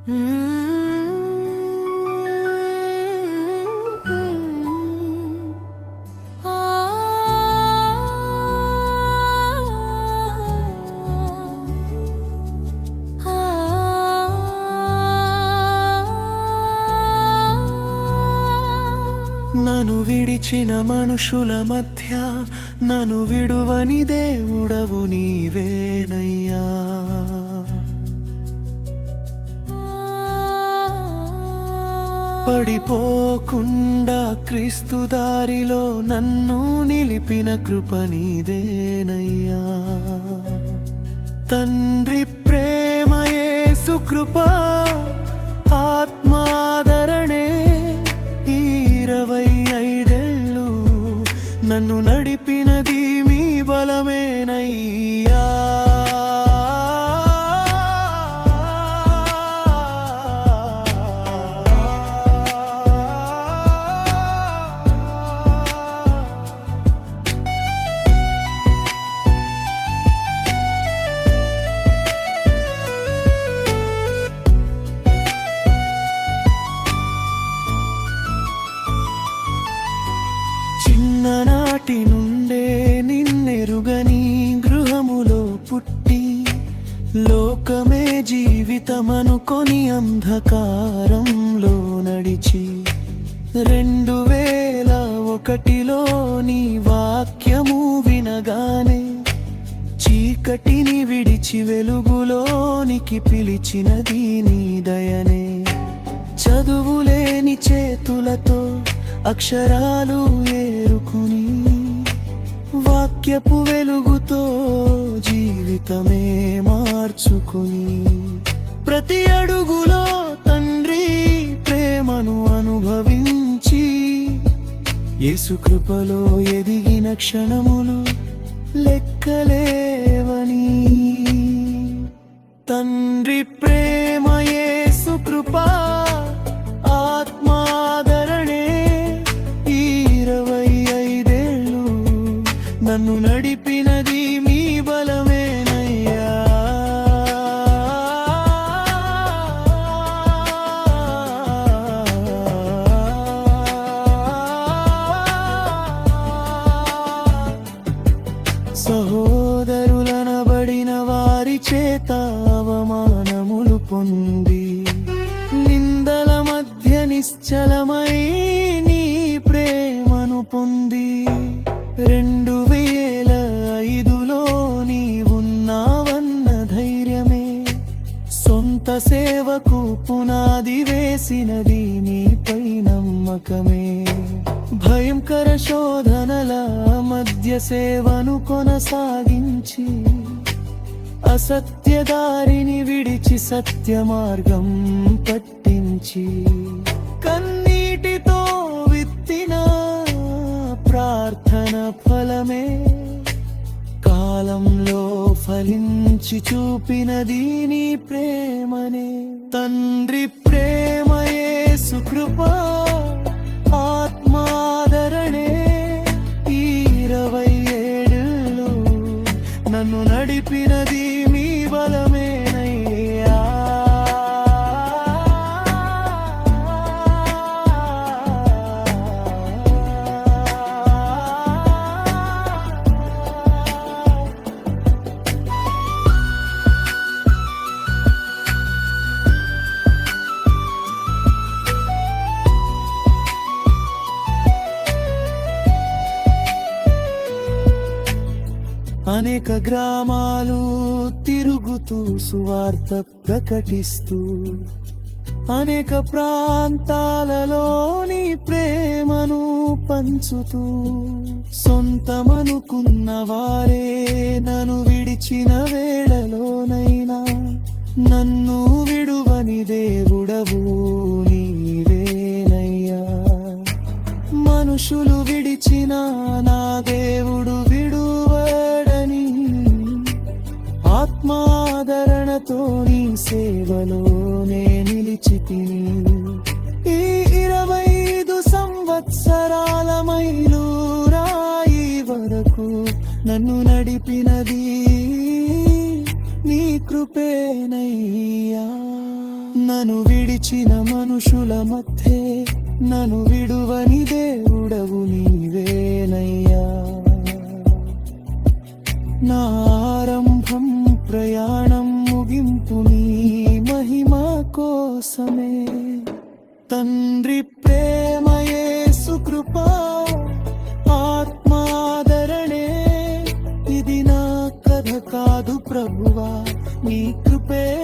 నన్ను విడిచిన మనుషుల మధ్య నన్ను విడువని దేవుడవు నీవేనయ్యా. పడిపోకుండా క్రీస్తు దారిలో నన్ను నిలిపిన కృప నీదేనయ్యా. తండ్రి ప్రేమ యేసు కృప ఆత్మాదరణే 25 నన్ను నడిపినది మీ బలమేనయ్యా. చిన్ననాటి నుండే నిన్నెరుగని గృహములో పుట్టి లోకమే జీవితమనుకొని అంధకారంలో నడిచి 2001లో నీ వాక్యము వినగానే చీకటిని విడిచి వెలుగులోనికి పిలిచినది నీ దయనే. చదువులేని చేతులతో అక్షరాలు ఏరుకుని వాక్యపు వెలుగుతో జీవితమే మార్చుకుని ప్రతి అడుగులో తండ్రి ప్రేమను అనుభవించి యేసు కృపలో ఎదిగిన క్షణములు లెక్కలేవని. తండ్రి ప్రేమ యేసు కృప ఆత్మాదరణే 25 నన్ను నడిపినది మీ బలమేనయ్యా. సహోదరులనబడిన వారి చేత అవమానములు పొంది నిందల మధ్య నిశ్చలమై నీ ప్రేమను పొంది 2005లో నీవున్నావన్న ధైర్యమే సొంత సేవకు పునాది వేసినది నీపై నమ్మకమే. భయంకర శోధనల మధ్య సేవను కొనసాగించి అసత్య దారిని విడిచి సత్య మార్గం పట్టించి కన్నీటితో విత్తిన ప్రార్థన ఫలమే కాలంలో ఫలించి చూపినది నీ ప్రేమనే. తండ్రి ప్రేమ యేసు కృప ఆత్మాదరణే 27 నన్ను నడిపినది మీ బలమేనయ్యా. అనేక గ్రామాలు తిరుగుతూ సువార్త ప్రకటిస్తూ అనేక ప్రాంతాలలోని ప్రేమను పంచుతూ సొంతమనుకున్న వారే నన్ను విడిచిన వేళలోనైనా నన్ను విడువని దేవుడవు నీవేనయ్యా. మనుషులు విడిచిన నా దేవుడు విడువడని ఆత్మాదరణతో నీ సేవలోనే నిలిచితిని. ఈ 25 సంవత్సరాల మైలురాయి వరకు నన్ను నడిపినది నీ కృపేనయ్యా. నన్ను విడిచిన మనుషుల మధ్యే నన్ను విడువని దేవుడవు నీవేనయ్యా. నా ఆరంభం ప్రయాణం ముగింపు నీ మహిమ కోసమే. తండ్రి ప్రేమ, యేసు కృప, ఆత్మాదరణే, ఇది నా కథ కాదు ప్రభువా, నీ కృపే